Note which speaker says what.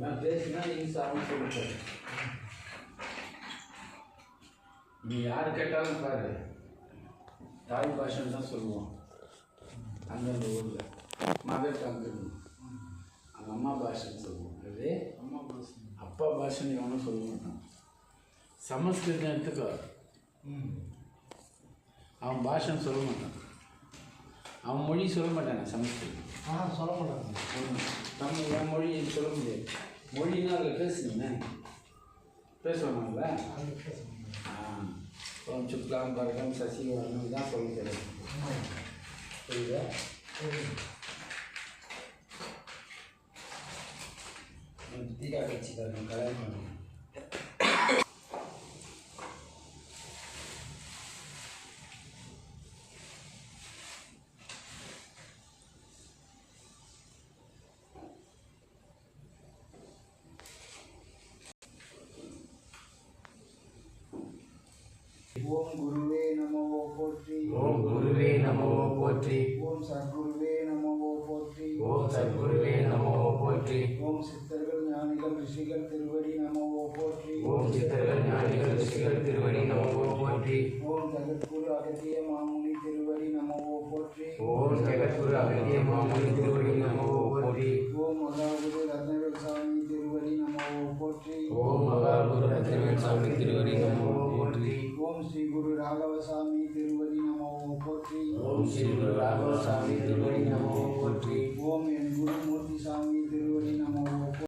Speaker 1: நான் பேசினா நீங்கள் சாமி சொல்லிட்டாரு. நீ யார் கேட்டாலும் பாரு, தாய் பாஷைன்னு தான் சொல்லுவோம். அந்தந்த ஊரில் மதர் டங்கு அந்த அம்மா பாஷைன்னு சொல்லுவோம். அது அம்மா பாஷை, அப்பா பாஷைன்னு எவனும் சொல்ல மாட்டான். சமஸ்கிருதம் எடுத்துக்கோ, அவன் பாஷைன்னு சொல்ல மாட்டான், அவன் மொழி சொல்ல மாட்டாங்க. சமஸ்கிருதம்
Speaker 2: சொல்ல மாட்டாங்க.
Speaker 1: நம்ம என் மொழி சொல்ல முடியாது. மொழின்னா அதில் பேசுனீங்க பேசுவாங்கல்ல. ஓம் சுக்லாம் பரகம் சசி வரணும் தான் சொல்ல தெரியும். புரியுதா? தீகா கட்சிக்காரன் கல்யாணம் பண்ணுங்க. ஓம் குருவே நமோ போற்றி.
Speaker 2: ஓம் குருவே நமோ போற்றி.
Speaker 1: ஓம் சத்குருவே நமோ போற்றி.
Speaker 2: ஓம் சத்குருவே நமோ போற்றி.
Speaker 1: ஓம் சித்தர்கள் ஞானிகள் ரிஷிகள் திருவடி நமோ போற்றி.
Speaker 2: ஓம் சித்தர்கள் ஞானிகள் ரிஷிகள் திருவடி நமோ போற்றி.
Speaker 1: ஓம் ஜகத்குரு அகத்திய மாமுனி திருவடி நமோ போற்றி.
Speaker 2: ஓம் ஜகத்குரு அகத்திய மாமுனி திருவடி நமோ போற்றி.
Speaker 1: ஓம் மகாகுரு ரத்னவேல் சாமி திருவடி நமோ போற்றி.
Speaker 2: ஓம் மகாகுரு ரத்னவேல் சாமி திருவடி நமோ போற்றி.
Speaker 1: ஓம் ஸ்ரீ குரு ராகவசாமி திருவடி நமோ போற்றி.
Speaker 2: ஓம் ஸ்ரீ குரு ராகவசாமி திருவடி நமோ போற்றி.
Speaker 1: ஓம்